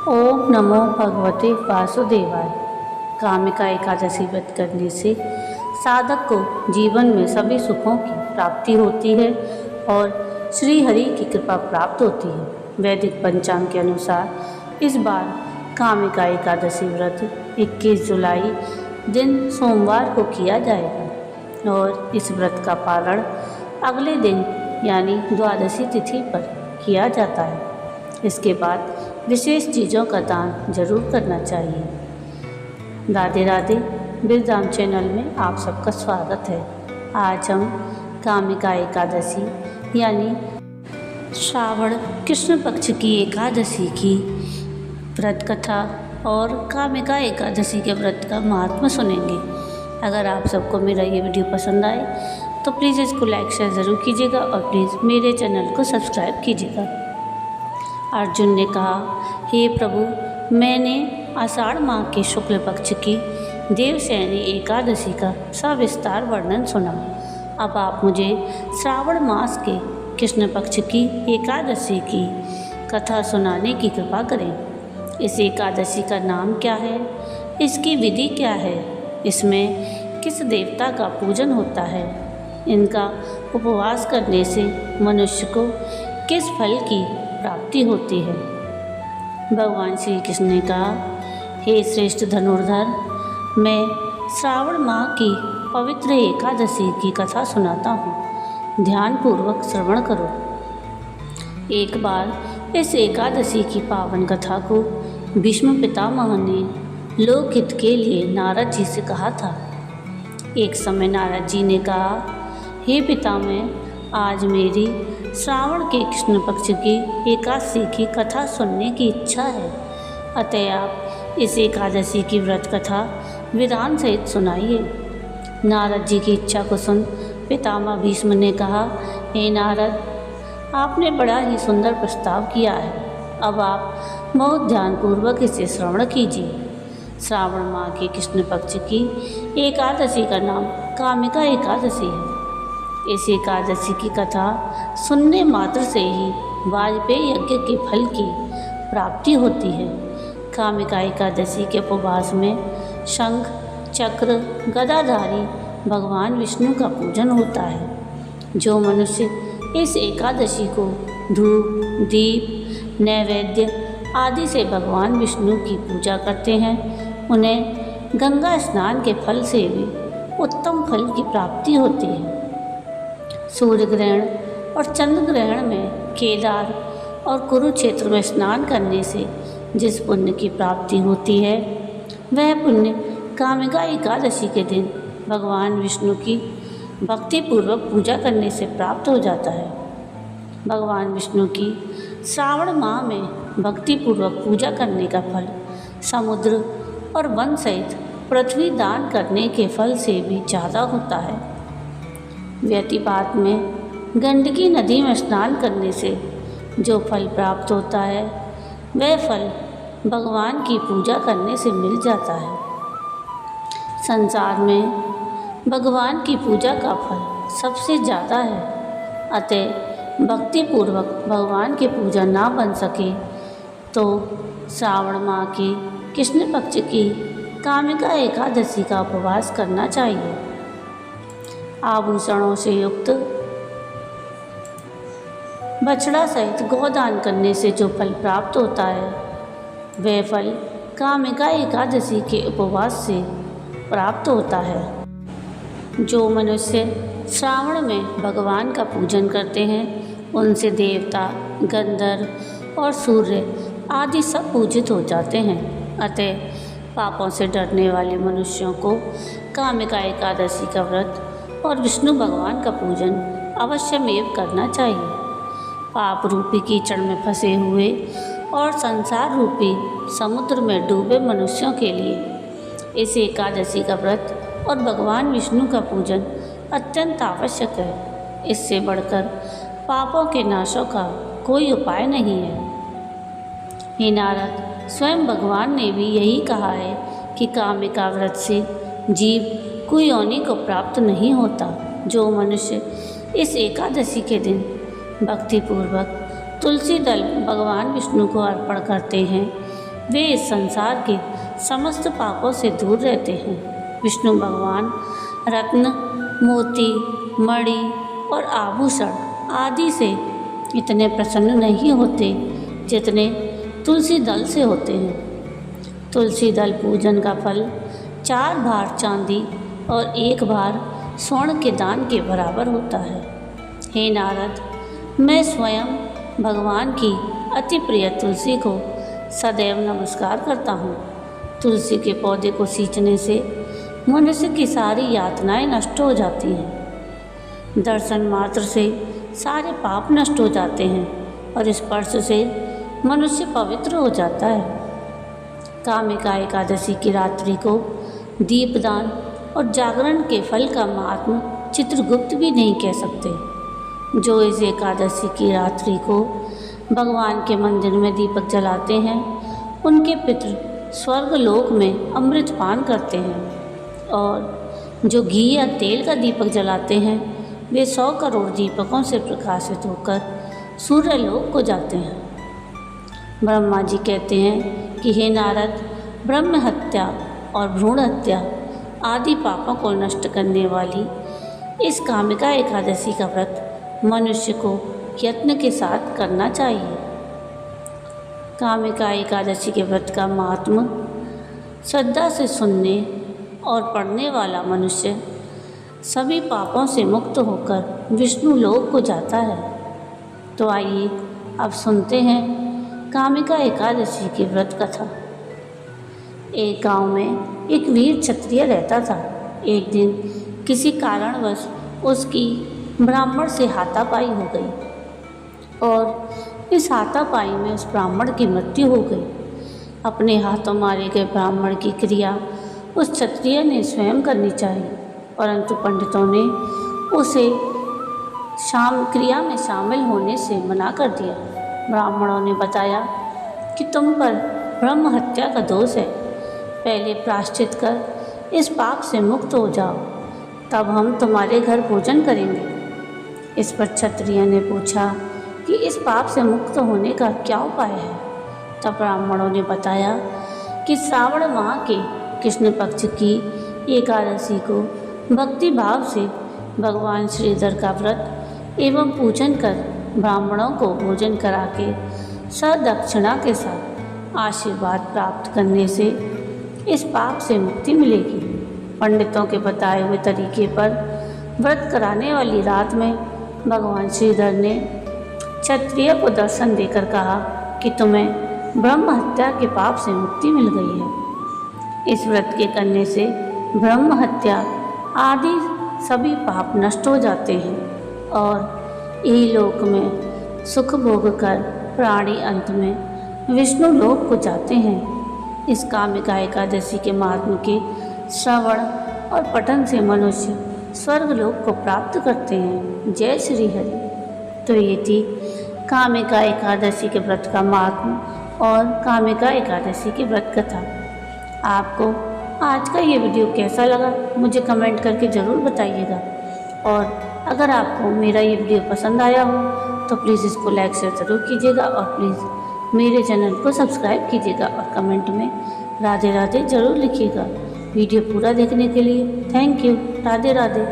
ओम नमो भगवते वासुदेवाय। कामिका एकादशी व्रत करने से साधक को जीवन में सभी सुखों की प्राप्ति होती है और श्री हरि की कृपा प्राप्त होती है। वैदिक पंचांग के अनुसार इस बार कामिका एकादशी व्रत 21 जुलाई दिन सोमवार को किया जाएगा और इस व्रत का पारण अगले दिन यानी द्वादशी तिथि पर किया जाता है। इसके बाद विशेष चीज़ों का दान जरूर करना चाहिए। राधे राधे। बिरधाम चैनल में आप सबका स्वागत है। आज हम कामिका एकादशी यानी श्रावण कृष्ण पक्ष की एकादशी की व्रत कथा और कामिका एकादशी के व्रत का महात्म्य सुनेंगे। अगर आप सबको मेरा ये वीडियो पसंद आए तो प्लीज़ इसको लाइक शेयर ज़रूर कीजिएगा और प्लीज़ मेरे चैनल को सब्सक्राइब कीजिएगा। अर्जुन ने कहा, हे प्रभु, मैंने आषाढ़ माह के शुक्ल पक्ष की देवशयनी एकादशी का सविस्तार वर्णन सुना। अब आप मुझे श्रावण मास के कृष्ण पक्ष की एकादशी की कथा सुनाने की कृपा करें। इस एकादशी का नाम क्या है, इसकी विधि क्या है, इसमें किस देवता का पूजन होता है, इनका उपवास करने से मनुष्य को किस फल की प्राप्ति होती है। भगवान श्री कृष्ण ने कहा, हे श्रेष्ठ धनुर्धर, मैं श्रावण माह की पवित्र एकादशी की कथा सुनाता हूँ। ध्यानपूर्वक श्रवण करो। एक बार इस एकादशी की पावन कथा को भीष्म पितामह ने लोकहित के लिए नारद जी से कहा था। एक समय नारद जी ने कहा, हे पितामह, आज मेरी श्रावण के कृष्ण पक्ष की एकादशी की कथा सुनने की इच्छा है, अतः आप इस एकादशी की व्रत कथा विधान सहित सुनाइए। नारद जी की इच्छा को सुन पितामह भीष्म ने कहा, हे नारद, आपने बड़ा ही सुंदर प्रस्ताव किया है। अब आप बहुत ध्यानपूर्वक इसे श्रवण कीजिए। श्रावण माह के कृष्ण पक्ष की एकादशी का नाम कामिका एकादशी है। इस एकादशी की कथा सुनने मात्र से ही वाजपेयी यज्ञ के फल की प्राप्ति होती है। कामिका एकादशी के उपवास में शंख, चक्र, गदाधारी भगवान विष्णु का पूजन होता है। जो मनुष्य इस एकादशी को धूप, दीप, नैवेद्य आदि से भगवान विष्णु की पूजा करते हैं, उन्हें गंगा स्नान के फल से भी उत्तम फल की प्राप्ति होती है। सूर्य ग्रहण और चंद्र ग्रहण में केदार और कुरुक्षेत्र में स्नान करने से जिस पुण्य की प्राप्ति होती है, वह पुण्य कामिका एकादशी के दिन भगवान विष्णु की भक्तिपूर्वक पूजा करने से प्राप्त हो जाता है। भगवान विष्णु की श्रावण माह में भक्तिपूर्वक पूजा करने का फल समुद्र और वन सहित पृथ्वी दान करने के फल से भी ज़्यादा होता है। व्यतिपात में गंडकी नदी में स्नान करने से जो फल प्राप्त होता है, वह फल भगवान की पूजा करने से मिल जाता है। संसार में भगवान की पूजा का फल सबसे ज़्यादा है, अतः भक्तिपूर्वक भगवान की पूजा ना बन सके तो श्रावण माह के कृष्ण पक्ष की कामिका एकादशी का उपवास करना चाहिए। आभूषणों से युक्त बछड़ा सहित गोदान करने से जो फल प्राप्त होता है, वह फल कामिका एकादशी के उपवास से प्राप्त होता है। जो मनुष्य श्रावण में भगवान का पूजन करते हैं, उनसे देवता, गंधर्व और सूर्य आदि सब पूजित हो जाते हैं। अतः पापों से डरने वाले मनुष्यों को कामिका एकादशी का व्रत और विष्णु भगवान का पूजन अवश्यमेव करना चाहिए। पाप रूपी कीचड़ में फंसे हुए और संसार रूपी समुद्र में डूबे मनुष्यों के लिए इस एकादशी का व्रत और भगवान विष्णु का पूजन अत्यंत आवश्यक है। इससे बढ़कर पापों के नाशों का कोई उपाय नहीं है। हे नारद, स्वयं भगवान ने भी यही कहा है कि कामिका व्रत से जीव कोई योनि को प्राप्त नहीं होता। जो मनुष्य इस एकादशी के दिन भक्तिपूर्वक तुलसी दल भगवान विष्णु को अर्पण करते हैं, वे इस संसार के समस्त पापों से दूर रहते हैं। विष्णु भगवान रत्न, मोती, मणि और आभूषण आदि से इतने प्रसन्न नहीं होते जितने तुलसी दल से होते हैं। तुलसी दल पूजन का फल 4 भार चांदी और 1 भार स्वर्ण के दान के बराबर होता है। हे नारद, मैं स्वयं भगवान की अति प्रिय तुलसी को सदैव नमस्कार करता हूँ। तुलसी के पौधे को सींचने से मनुष्य की सारी यातनाएं नष्ट हो जाती हैं। दर्शन मात्र से सारे पाप नष्ट हो जाते हैं और स्पर्श से मनुष्य पवित्र हो जाता है। कामिका एकादशी की रात्रि को दीपदान और जागरण के फल का महात्म चित्रगुप्त भी नहीं कह सकते। जो इस एकादशी की रात्रि को भगवान के मंदिर में दीपक जलाते हैं, उनके पितृ स्वर्ग लोक में अमृत पान करते हैं, और जो घी या तेल का दीपक जलाते हैं वे 100 करोड़ दीपकों से प्रकाशित होकर सूर्य लोक को जाते हैं। ब्रह्मा जी कहते हैं कि हे नारद, ब्रह्म हत्या और भ्रूण हत्या आदि पापों को नष्ट करने वाली इस कामिका एकादशी का व्रत मनुष्य को यत्न के साथ करना चाहिए। कामिका एकादशी के व्रत का महात्म श्रद्धा से सुनने और पढ़ने वाला मनुष्य सभी पापों से मुक्त होकर विष्णु लोक को जाता है। तो आइए अब सुनते हैं कामिका एकादशी की व्रत कथा। एक गांव में एक वीर क्षत्रिय रहता था। एक दिन किसी कारणवश उसकी ब्राह्मण से हाथापाई हो गई और इस हाथापाई में उस ब्राह्मण की मृत्यु हो गई। अपने हाथों मारे गए ब्राह्मण की क्रिया उस क्षत्रिय ने स्वयं करनी चाहिए, परंतु पंडितों ने उसे क्रिया में शामिल होने से मना कर दिया। ब्राह्मणों ने बताया कि तुम पर ब्रह्म हत्या का दोष है, पहले प्रायश्चित कर इस पाप से मुक्त हो जाओ, तब हम तुम्हारे घर भोजन करेंगे। इस पर क्षत्रिय ने पूछा कि इस पाप से मुक्त होने का क्या उपाय है। तब ब्राह्मणों ने बताया कि श्रावण माह के कृष्ण पक्ष की एकादशी को भक्ति भाव से भगवान श्रीधर का व्रत एवं पूजन कर ब्राह्मणों को भोजन करा के सदक्षिणा के साथ आशीर्वाद प्राप्त करने से इस पाप से मुक्ति मिलेगी। पंडितों के बताए हुए तरीके पर व्रत कराने वाली रात में भगवान श्रीधर ने क्षत्रिय को दर्शन देकर कहा कि तुम्हें ब्रह्म हत्या के पाप से मुक्ति मिल गई है। इस व्रत के करने से ब्रह्म हत्या आदि सभी पाप नष्ट हो जाते हैं और इहलोक में सुख भोग कर प्राणी अंत में विष्णु लोक को जाते हैं। इस कामिका एकादशी के महात्म के श्रवण और पठन से मनुष्य स्वर्ग लोक को प्राप्त करते हैं। जय श्री हरि। तो ये थी कामिका एकादशी के व्रत का महात्म और कामिका एकादशी की व्रत कथा। आपको आज का ये वीडियो कैसा लगा मुझे कमेंट करके ज़रूर बताइएगा, और अगर आपको मेरा ये वीडियो पसंद आया हो तो प्लीज़ इसको लाइक शेयर ज़रूर कीजिएगा, और प्लीज़ मेरे चैनल को सब्सक्राइब कीजिएगा और कमेंट में राधे राधे ज़रूर लिखिएगा। वीडियो पूरा देखने के लिए थैंक यू। राधे राधे।